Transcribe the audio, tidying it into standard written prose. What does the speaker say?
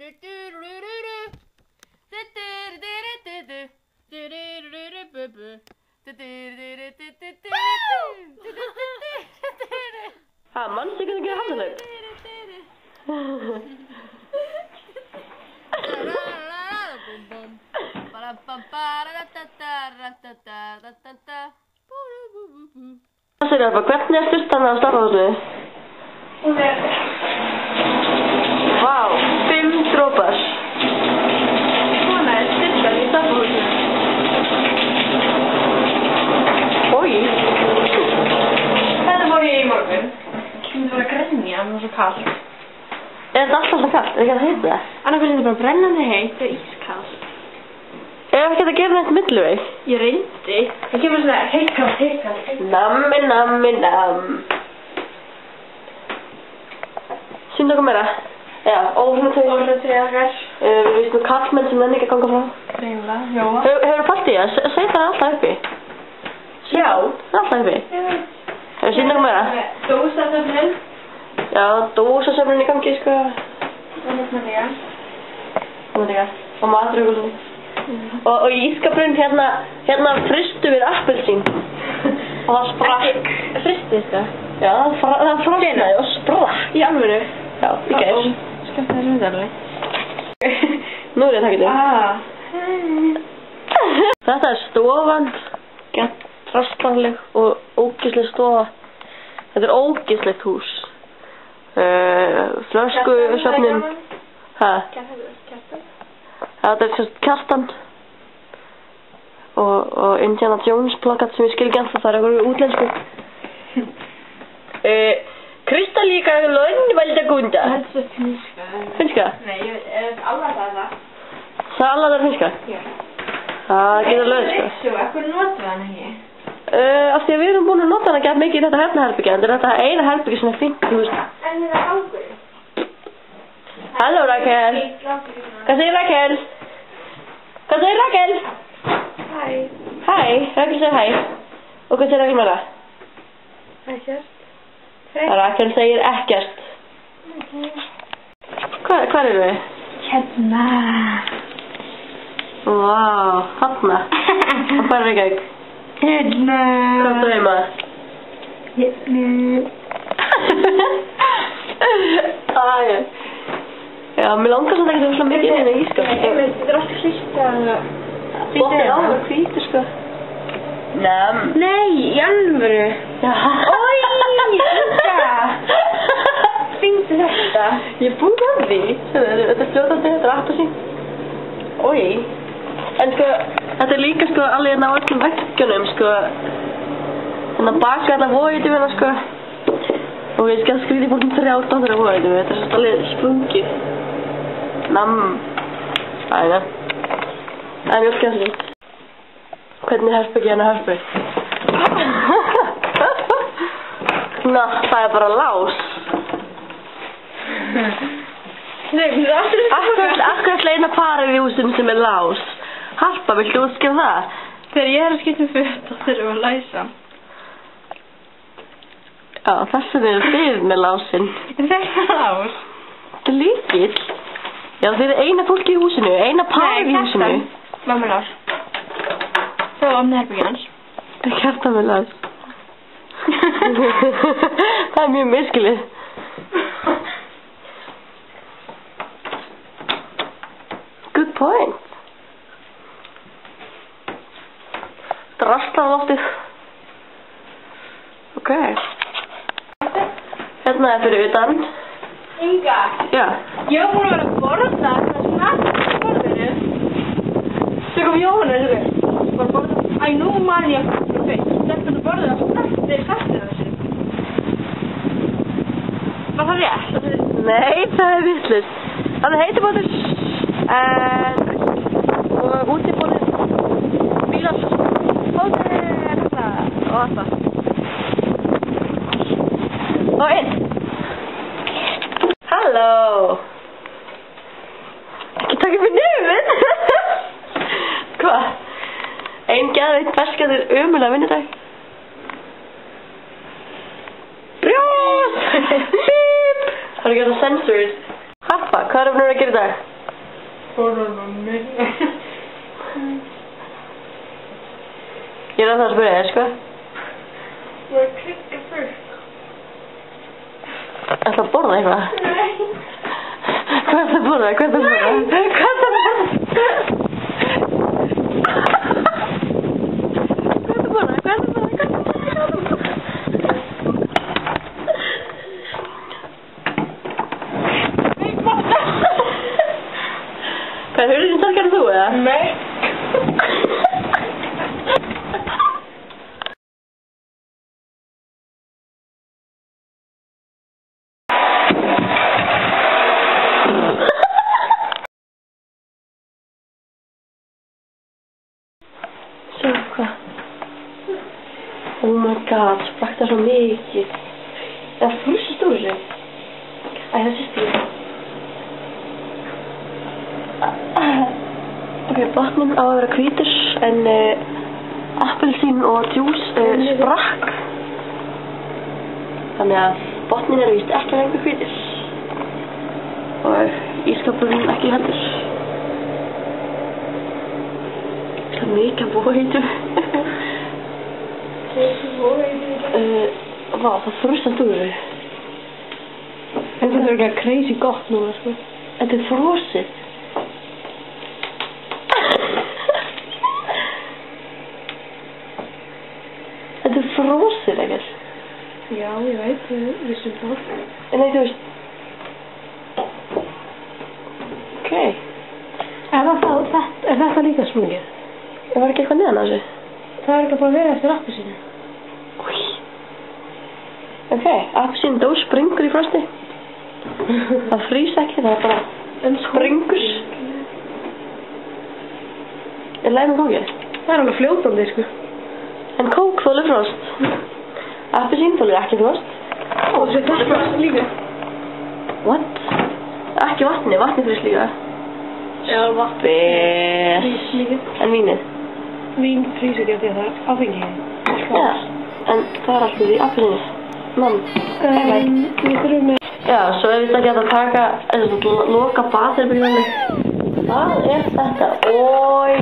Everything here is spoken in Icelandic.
Ha, manstu ekki að gera hafðalög? Það segir það bara, hvernig er styrtan að starfhúsinu? Hún er... Vá, 5 drópar. Svona er styrtan í starfhúsinu. Oj. Þetta fór ég í morgun. Hún var að grenja, hún var svo kallt. Er þetta alltaf svo kallt? Er ekki að heita það? Annarkvæmst er þetta bara brennandi heitt og ískallt. Er ekki að gera neitt milliveg? Ég reyndi. Það kemur svona heitt. Nammi, nammi, namm. Sýndu okkur meira. Já, óhrunartöðar. Óhrunartöðar. Við veistum kallmenn sem nenni ekki að ganga frá. Reyna, jóa. Hefur fælt í það? Segð það alltaf uppi. Já. Alltaf uppi. Hefur sýndu okkur meira? Dósasöfnin. Já, dósasöfnin í gangi, sko. Þannig líka. Og maturugulun. Og í ískabrunn hérna fristu við appelsín. Og það sprakk. Fristist það? Já, það frosnaði og sprakk. Í alvöru? Já, í gæs. Skemmti þessu myndalvi. Nú er ég að taka þetta. Þetta er stofan. Gett rastlanleg og ógeðsleg stofa. Þetta er ógeðslegt hús. Flöskusöfnin. Hæ? Þetta er sérst Kjartan og Indiana Jones plakat sem ég skil ekki alltaf, það er eitthvað útlensku. Kristallíka lönnvaldagunda. Þetta er svo finska. Finska? Nei, ég veit, alveg það. Salat er finska? Já. Það getur lögð, sko. Svo, ekkur notum við hann ekki? Af því að við erum búin að nota hana gæt mikið í þetta hernaherbyggja, en þetta er eina herbyggja sem er fint, þú veist. En það er ángurinn. Halló Rakel. Hvað segir Rakel? Hvað segir Rakel? Hæ. Hæ, Rakel segir hæ. Og hvað segir Rakel með það? Ekkert. Rakel segir ekkert. Hvar eru við? Hérna. Vá, þarna. Og hvað er Reykjavík? Hérna. Hvað er það heima? Hérna. Æ. Já, mér langar svona ekki að það er mikið hérna í ískap. Þetta er alltaf hlýtt að... Bóttið á það hvítur, sko. Nam. Nei, í alvöru. Já. Ói, þetta. Fyndu þetta. Ég er búin að því. Þetta er fljótandi, þetta er appelsín. Ói. En sko, þetta er líka sko alveg hérna á öllum veggjunum, sko. Hérna baka þetta vóiðum hérna, sko. Og við skal skrýti fólkum 13 þegar vóiðum, þetta er svo alveg sprungið. Nam. Æna. Það er mjög skemmtilegt. Hvernig herbergi hérna herbergi? Ná, það er bara lás. Nei, við erum aftur Akkurat leina parið í húsinu sem er lás. Harpa, viltu útskrifa það? Þegar ég er að skipta föt þá þurfum við að læsa. Já, þess vegna eru þið með lásinn. Þetta er lás. Þetta er líkill. Já, þið eru eina fólki í húsinu, eina parið í húsinu. Nei, Kjartan. Mamma lás. Svo omni herbergi hans. Það er Kjartan með lás. Það er mjög miskilið. Good point. Drastar á loftið. Ok. Hérna er fyrir utan. Inga. Já. Ég var búin að vera að borða það snart á borðinu. Svo kom Jóhanna þessu. Bara borða. Æ, nú man ég að þetta að borða það snart við sættir þessu. Var það rétt? Nei, það er vitlaust. Þannig heitir bóttir og útibúnir bílar bóttir og alltaf og inn. Halló. Ekki taka upp í nefn. Hvað? Ein geðveitt ferskaður ömulega vinnudag. Brjós. Bíp. Það er ekki það sensors. Harpa, hvað erum við að gera í dag? Koronunni. Ég er að spyrja þér, sko. Ég er krydda fyrst. Ætla að borða eitthvað? Nei. Hvað ertu að borða? Hvað ertu að borða? Hvað ertu að borða? Hvað er hurðin sterkari en þú, eða? Nei. Sjá hvað. Oh my god, sprakk það svo mikið. Það frusast úr þessu. Æ, það sést ég. Ok, botnin á að vera hvítur en appelsín og djús sprakk. Þannig að botnin er víst ekki lengur hvítur. Og ískapurinn ekki heldur. Það er mikið bóheitum. Vá, það frusast úr þessu. Þetta er ekki crazy gott núna, sko. Þetta er frosið. Þetta er frosið, ekkert. Já, ég veit, við vissum það. Nei, þú veist. Ok. Er þetta líka sprungið? Það var ekki eitthvað neðan á þessu. Það er ekki bara að vera eftir appelsínu. Új. Ok, appelsín dós springur í frosti. Það frýs ekki, það er bara springur. Er læmið kókið? Það er alveg fljótandi, sko. En kók þolir frost. Appelsín þolir ekki frost. Og þetta er frost líka. What? Ekki vatni frýs líka. Já, vatn. Bess. Frýs líka. En vínið? Vín frýs ekki af því að það er áfengi. Já, en það er alltaf í appelsínu. Mann. Við þurfum með... Já, svo ef við ekki að taka, loka baðherbergjunni. Hvað er þetta? Ói.